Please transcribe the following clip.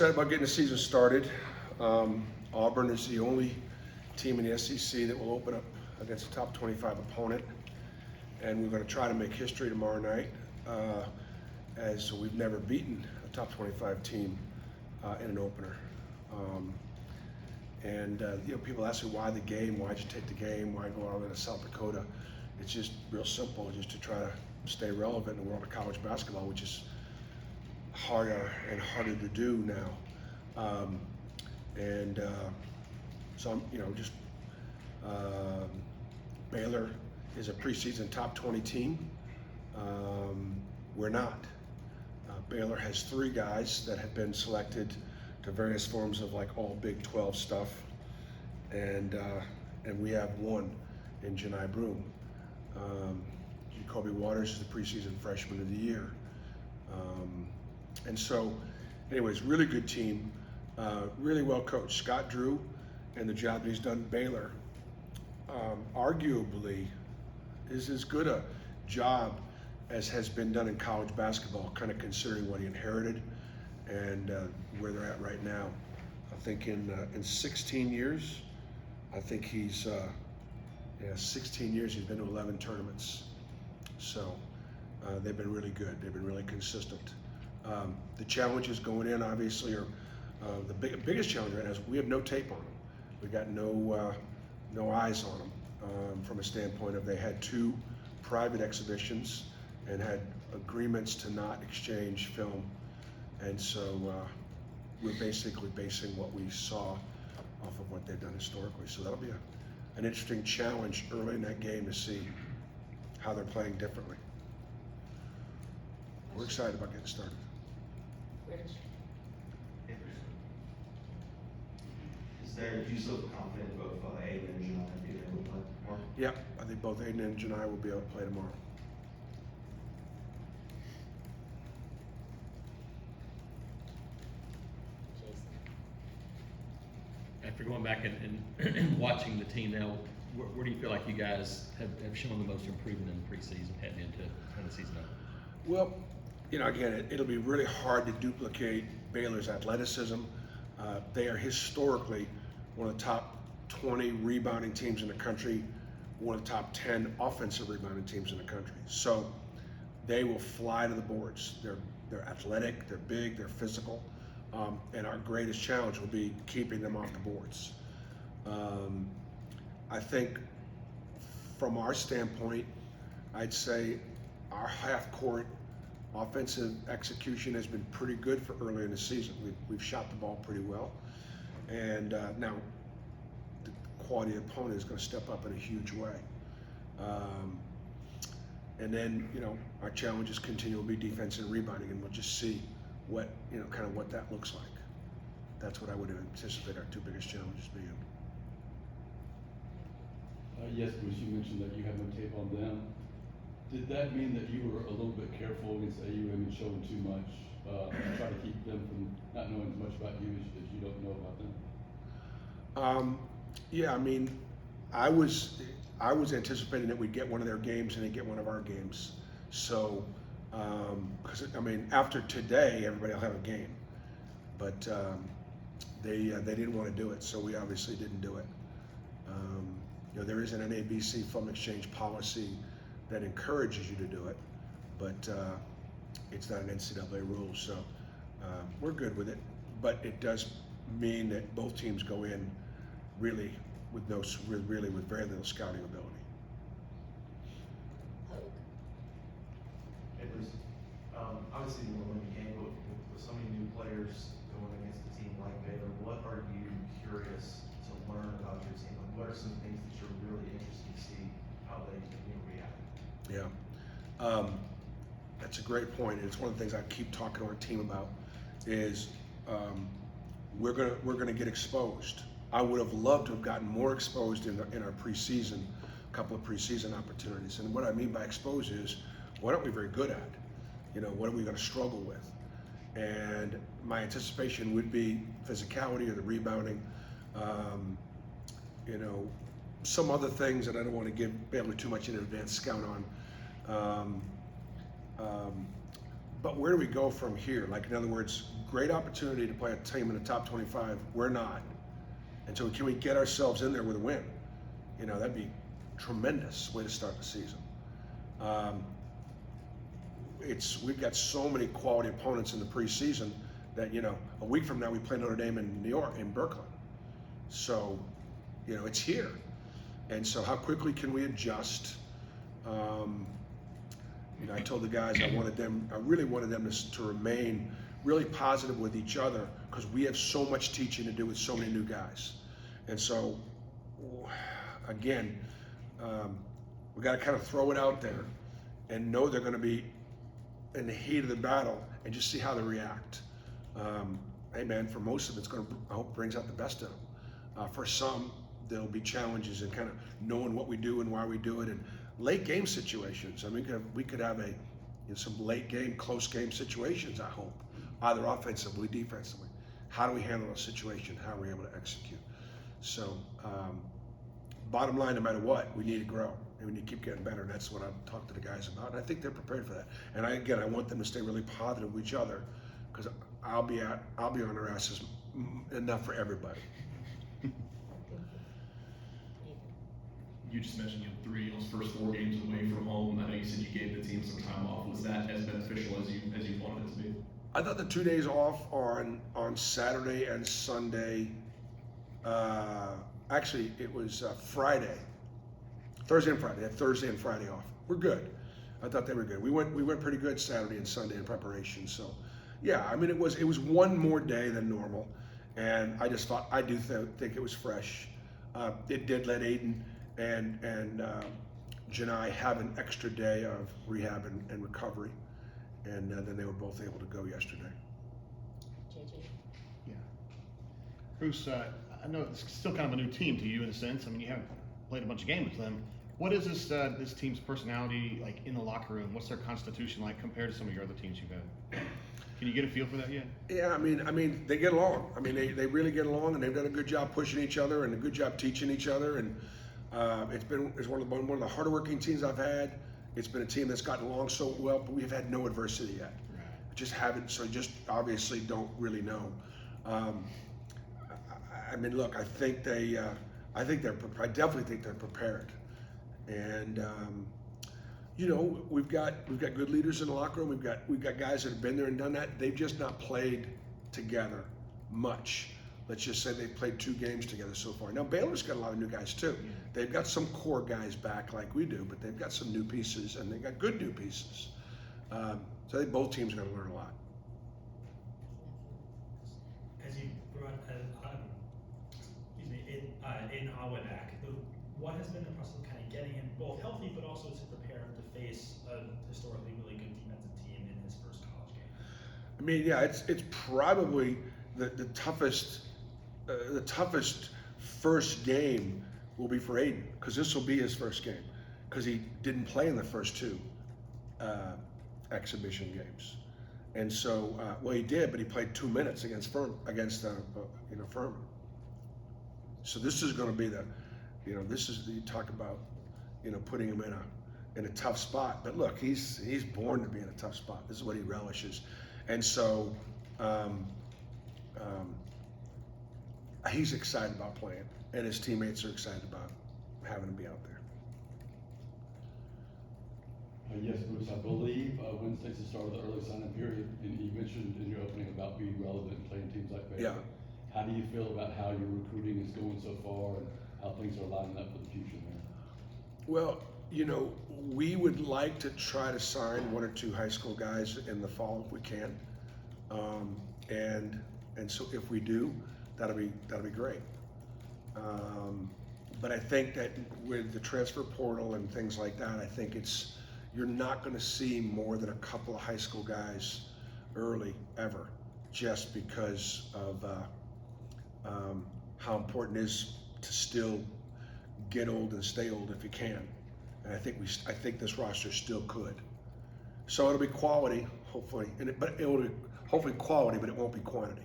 excited about getting the season started. Auburn is the only team in the SEC that will open up against a top 25 opponent, and we're going to try to make history tomorrow night, as we've never beaten a top 25 team in an opener. People ask me why the game, why'd you take the game, why go all the way to South Dakota? It's just real simple, just to try to stay relevant in the world of college basketball, which is harder and harder to do now. Baylor is a preseason top 20 team. We're not. Baylor has 3 guys that have been selected to various forms of like all Big 12 stuff, and we have 1 in Janai Broom. Jacoby Waters is the preseason freshman of the year. Anyways, really good team, really well coached. Scott Drew and the job that he's done at Baylor arguably is as good a job as has been done in college basketball, kind of considering what he inherited and where they're at right now. I think in 16 years, I think he's 16 years he's been to 11 tournaments. So they've been really good. They've been really consistent. The challenges going in obviously are the biggest challenge right now is we have no tape on them. We've got no eyes on them from a standpoint of they had 2 private exhibitions and had agreements to not exchange film, and so we're basically basing what we saw off of what they've done historically. So that'll be an interesting challenge early in that game to see how they're playing differently. We're excited about getting started. Do you still feel confident both Aiden and Janai being able to play tomorrow? Yeah, I think both Aiden and Janai will be able to play tomorrow. After going back and watching the team now, where do you feel like you guys have shown the most improvement in the preseason heading into the season? Well, again, it'll be really hard to duplicate Baylor's athleticism. They are historically one of the top 20 rebounding teams in the country, one of the top 10 offensive rebounding teams in the country. So they will fly to the boards. They're athletic, they're big, they're physical, and our greatest challenge will be keeping them off the boards. I think from our standpoint, I'd say our half-court offensive execution has been pretty good for early in the season. We've shot the ball pretty well, and now the quality of the opponent is going to step up in a huge way. And then our challenges continue to be defense and rebounding, and we'll just see what kind of what that looks like. That's what I would anticipate our 2 biggest challenges being. Yes, Bruce, you mentioned that you have no tape on them. Did that mean that you were a little bit careful against AUM and showing too much, to try to keep them from not knowing as much about you as you don't know about them? Yeah, I mean, I was anticipating that we'd get one of their games and they'd get one of our games. So, because after today, everybody will have a game, but they didn't want to do it, so we obviously didn't do it. There is an NABC film exchange policy that encourages you to do it, but it's not an NCAA rule, so we're good with it. But it does mean that both teams go in really with very little scouting ability. Hey Bruce, obviously you want to win the game, but with so many new players going against a team like Baylor, what are you curious to learn about your team? What are some things that you're really interested to see how they react? Yeah, that's a great point. It's one of the things I keep talking to our team about is we're gonna get exposed. I would have loved to have gotten more exposed in our preseason, a couple of preseason opportunities. And what I mean by exposed is what aren't we very good at? What are we going to struggle with? And my anticipation would be physicality or the rebounding. Some other things that I don't want to give Baylor too much in advance scout on. but where do we go from here? Like, in other words, great opportunity to play a team in the top 25. We're not. And so can we get ourselves in there with a win? You know, that'd be a tremendous way to start the season. We've got so many quality opponents in the preseason that, you know, a week from now we play Notre Dame in New York, in Berkeley. So, you know, it's here. And so how quickly can we adjust? You know, I told the guys I really wanted them to remain really positive with each other, because we have so much teaching to do with so many new guys. And so, again, we got to kind of throw it out there and know they're going to be in the heat of the battle and just see how they react. Hey man, for most of it, I hope brings out the best of them. For some, there'll be challenges in kind of knowing what we do and why we do it, and late game situations. I mean, we could have some late game, close game situations, I hope, either offensively, defensively. How do we handle a situation? How are we able to execute? So, bottom line, no matter what, we need to grow and we need to keep getting better. And that's what I've talked to the guys about. And I think they're prepared for that. And I want them to stay really positive with each other, because I'll be on their asses enough for everybody. You just mentioned you had 3 of those first 4 games away from home. I know you said you gave the team some time off. Was that as beneficial as you wanted it to be? I thought the 2 days off on Saturday and Sunday, actually it was Friday, Thursday and Friday. They had Thursday and Friday off. We're good. I thought they were good. We went pretty good Saturday and Sunday in preparation. So, yeah, I mean it was one more day than normal, and I just thought I think it was fresh. It did let Aiden and Janai have an extra day of rehab and recovery, and then they were both able to go yesterday. JJ? Yeah. Bruce, I know it's still kind of a new team to you in a sense. I mean, you haven't played a bunch of games with them. What is this team's personality like in the locker room? What's their constitution like compared to some of your other teams you've had? Can you get a feel for that yet? Yeah, I mean, they get along. I mean, they really get along, and they've done a good job pushing each other and a good job teaching each other. And it's one of the harder working teams I've had. It's been a team that's gotten along so well, but we've had no adversity yet. Right. Just haven't. So just obviously don't really know. I mean, look, I definitely think they're prepared, and you know, we've got good leaders in the locker room. We've got guys that have been there and done that. They've just not played together much. Let's just say they've played 2 games together so far. Now Baylor's got a lot of new guys too. They've got some core guys back like we do, but they've got some new pieces, and they've got good new pieces. So I think both teams are going to learn a lot. As you brought, in Auburn back, what has been the process of kind of getting him both healthy, but also to prepare him to face a historically really good defensive team in his first college game? I mean, yeah, it's probably the toughest first game will be for Aiden, because this will be his first game, because he didn't play in the first 2 exhibition games, and so well he did, but he played 2 minutes against Furman. So this is going to be you talk about putting him in a tough spot. But look, he's born to be in a tough spot. This is what he relishes, and so he's excited about playing, and his teammates are excited about having him be out there. Yes, Bruce, I believe Wednesday's the start of the early sign-in period, and you mentioned in your opening about being relevant and playing teams like Baylor. Yeah. How do you feel about how your recruiting is going so far and how things are lining up for the future there? Well, we would like to try to sign 1 or 2 high school guys in the fall if we can, and so if we do, that'll be great. But I think that with the transfer portal and things like that, I think you're not going to see more than a couple of high school guys early ever, just because of how important it is to still get old and stay old if you can. And I think this roster still could. So it'll be quality, hopefully, but it will be hopefully quality, but it won't be quantity.